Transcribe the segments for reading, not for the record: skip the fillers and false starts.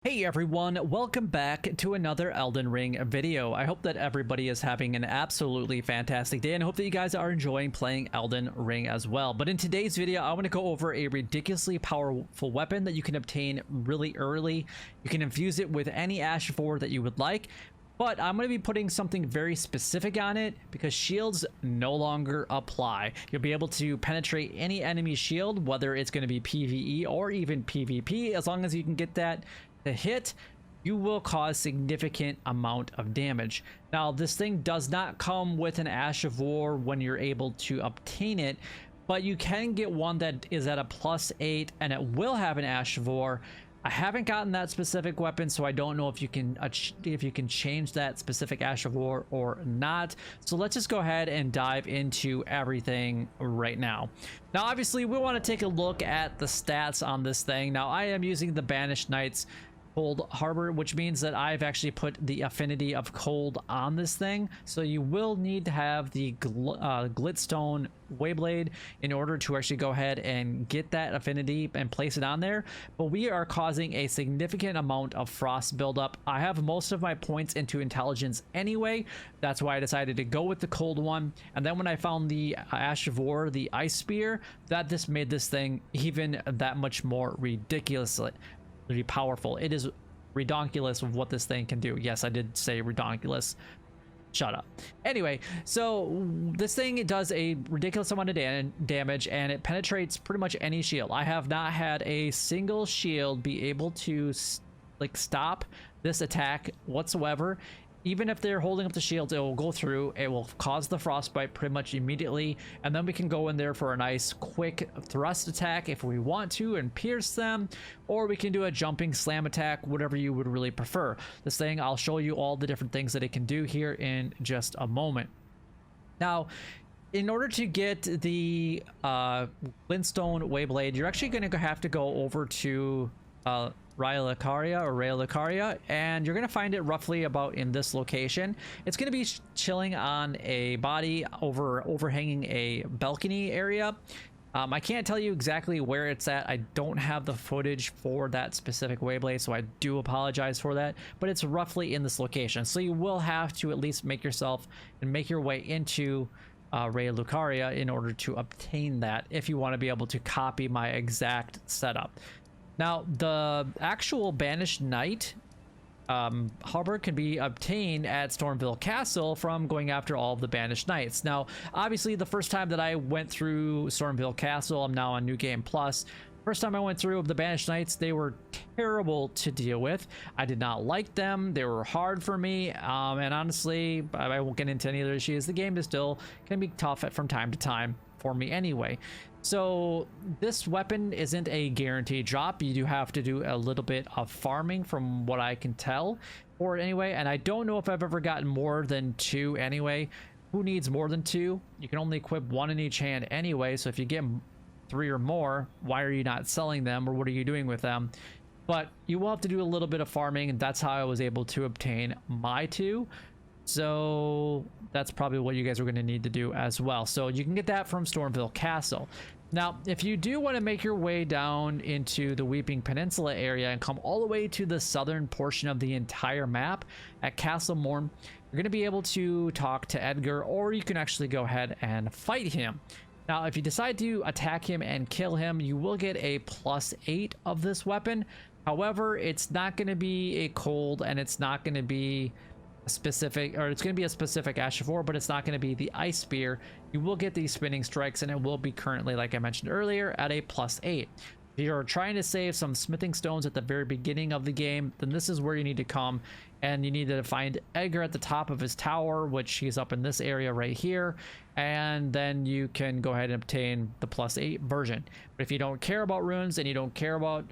Hey everyone, welcome back to another Elden Ring video. I hope that everybody is having an absolutely fantastic day and I hope that you guys are enjoying playing Elden Ring as well. But in today's video, I want to go over a ridiculously powerful weapon that you can obtain really early. You can infuse it with any Ash of War that you would like, but I'm going to be putting something very specific on it because shields no longer apply. You'll be able to penetrate any enemy shield, whether it's going to be PvE or even PvP, as long as you can get that to hit, you will cause significant amount of damage. Now, this thing does not come with an Ash of War when you're able to obtain it, but you can get one that is at a +8 and it will have an Ash of War. I haven't gotten that specific weapon, so I don't know if you can change that specific Ash of War or not. So let's just go ahead and dive into everything right now. Now, obviously, we want to take a look at the stats on this thing. Now, I am using the Banished Knight's Cold Harbor, which means that I've actually put the affinity of cold on this thing. So you will need to have the Glitstone wayblade in order to actually go ahead and get that affinity and place it on there. But we are causing a significant amount of frost buildup. I have most of my points into intelligence anyway. That's why I decided to go with the cold one. And then when I found the Ash of War, the ice spear, that just made this thing even that much more ridiculously powerful. It is redonkulous of what this thing can do. Yes, I did say redonkulous. Shut up. Anyway, so this thing, it does a ridiculous amount of damage and it penetrates pretty much any shield. I have not had a single shield be able to like stop this attack whatsoever. Even if they're holding up the shields, it will go through, it will cause the frostbite pretty much immediately, and then we can go in there for a nice quick thrust attack if we want to and pierce them, or we can do a jumping slam attack, whatever you would really prefer. This thing, I'll show you all the different things that it can do here in just a moment. Now, in order to get the Glitstone wayblade, you're actually going to have to go over to Raya, and you're going to find it roughly about in this location. It's going to be chilling on a body overhanging a balcony area. I can't tell you exactly where it's at. I don't have the footage for that specific wayblade, so I do apologize for that, but it's roughly in this location. So you will have to at least make your way into Raya in order to obtain that, if you want to be able to copy my exact setup. Now, the actual Banished Knight Harbor can be obtained at Stormville Castle from going after all of the Banished Knights. Now, obviously, the first time that I went through Stormville Castle, I'm now on New Game Plus. First time I went through the Banished Knights, they were terrible to deal with. I did not like them. They were hard for me. And honestly, I won't get into any other issues. The game is still can be tough from time to time for me anyway. So this weapon isn't a guaranteed drop. You do have to do a little bit of farming from what I can tell for it anyway. And I don't know if I've ever gotten more than 2 anyway. Who needs more than 2? You can only equip 1 in each hand anyway. So if you get 3 or more, why are you not selling them, or what are you doing with them? But you will have to do a little bit of farming, and that's how I was able to obtain my 2. So that's probably what you guys are going to need to do as well. So you can get that from Stormville Castle. Now, if you do want to make your way down into the Weeping Peninsula area and come all the way to the southern portion of the entire map at Castle Morn, you're going to be able to talk to Edgar, or you can actually go ahead and fight him. Now, if you decide to attack him and kill him, you will get a +8 of this weapon. However, it's not going to be a cold, and it's not going to be specific, or it's going to be a specific Ash of War, but it's not going to be the ice spear. You will get these spinning strikes, and it will be currently, like I mentioned earlier, at a +8. If you're trying to save some smithing stones at the very beginning of the game, then this is where you need to come, and you need to find Edgar at the top of his tower, which he's up in this area right here, and then you can go ahead and obtain the +8 version. But if you don't care about runes and you don't care about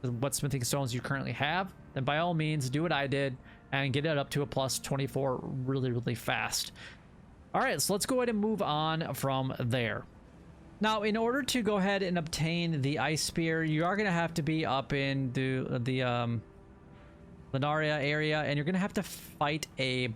what smithing stones you currently have, then by all means do what I did and get it up to a +24 really fast. All right, so let's go ahead and move on from there. Now, in order to go ahead and obtain the ice spear, you are going to have to be up in the Lunaria area, and you're going to have to fight a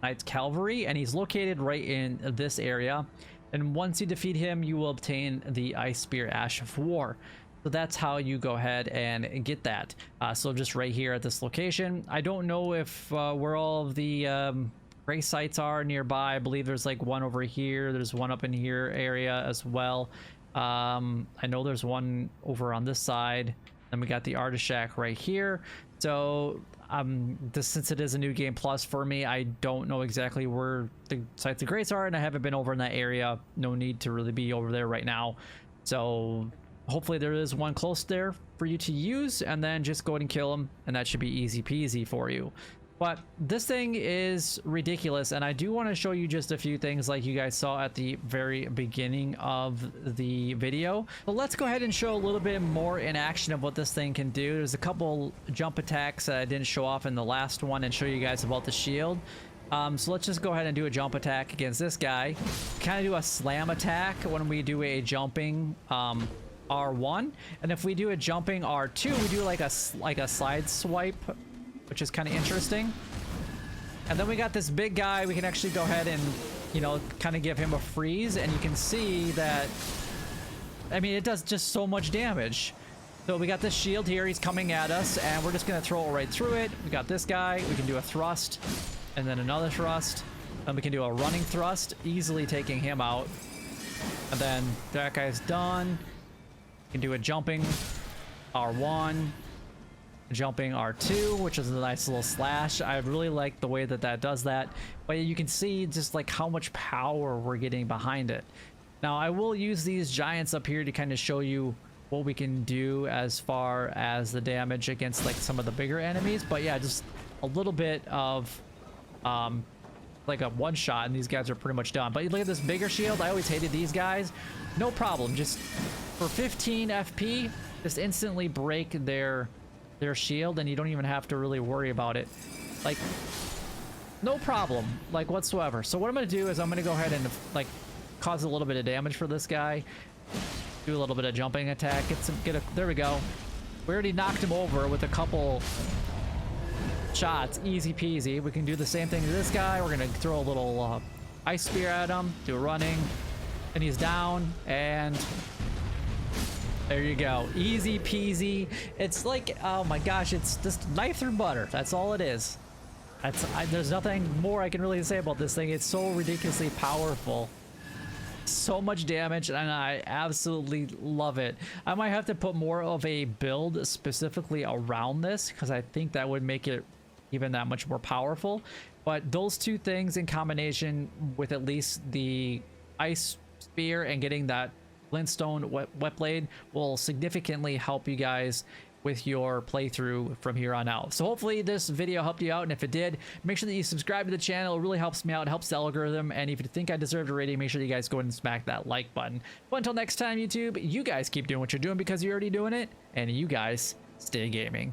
Knight's Cavalry, and he's located right in this area. And once you defeat him, you will obtain the ice spear Ash of War. So that's how you go ahead and get that. So just right here at this location. I don't know if where all of the gray sites are nearby. I believe there's like one over here. There's one up in here area as well. I know there's one over on this side. Then we got the artist shack right here. So since it is a new game plus for me, I don't know exactly where the sites of grace are, and I haven't been over in that area. No need to really be over there right now. So hopefully there is one close there for you to use, and then just go ahead and kill them, and that should be easy peasy for you. But this thing is ridiculous, and I do want to show you just a few things like you guys saw at the very beginning of the video. But let's go ahead and show a little bit more in action of what this thing can do. There's a couple jump attacks that I didn't show off in the last one and show you guys about the shield. So let's just go ahead and do a jump attack against this guy. Kind of do a slam attack when we do a jumping R1, and if we do a jumping R2, we do like a slide swipe, which is kind of interesting. And then we got this big guy. We can actually go ahead and, you know, kind of give him a freeze, and you can see that, I mean, it does just so much damage. So we got this shield here. He's coming at us, and we're just gonna throw it right through it. We got this guy. We can do a thrust, and then another thrust, and we can do a running thrust, easily taking him out. And then that guy's done. You can do a jumping R1, jumping R2, which is a nice little slash. I really like the way that that does that, but you can see just like how much power we're getting behind it. Now I will use these giants up here to kind of show you what we can do as far as the damage against like some of the bigger enemies, but yeah, just a little bit of like a one shot and these guys are pretty much done. But you look at this bigger shield. I always hated these guys. No problem, just for 15 FP, just instantly break their shield, and you don't even have to really worry about it. Like, no problem, like, whatsoever. So what I'm gonna do is I'm gonna go ahead and like cause a little bit of damage for this guy. Do a little bit of jumping attack. There we go. We already knocked him over with a couple shots, easy peasy. We can do the same thing to this guy. We're gonna throw a little ice spear at him, do a running, and he's down, and there you go, easy peasy. It's like, oh my gosh, it's just knife through butter. That's all it is. There's nothing more I can really say about this thing. It's so ridiculously powerful, so much damage, and I absolutely love it. I might have to put more of a build specifically around this, because I think that would make it even that much more powerful. But those two things in combination with at least the ice spear and getting that glintstone whetblade will significantly help you guys with your playthrough from here on out. So hopefully this video helped you out, and if it did, make sure that you subscribe to the channel. It really helps me out, it helps the algorithm, and if you think I deserved a rating, make sure you guys go ahead and smack that like button. But until next time, YouTube, you guys keep doing what you're doing because you're already doing it, and you guys stay gaming.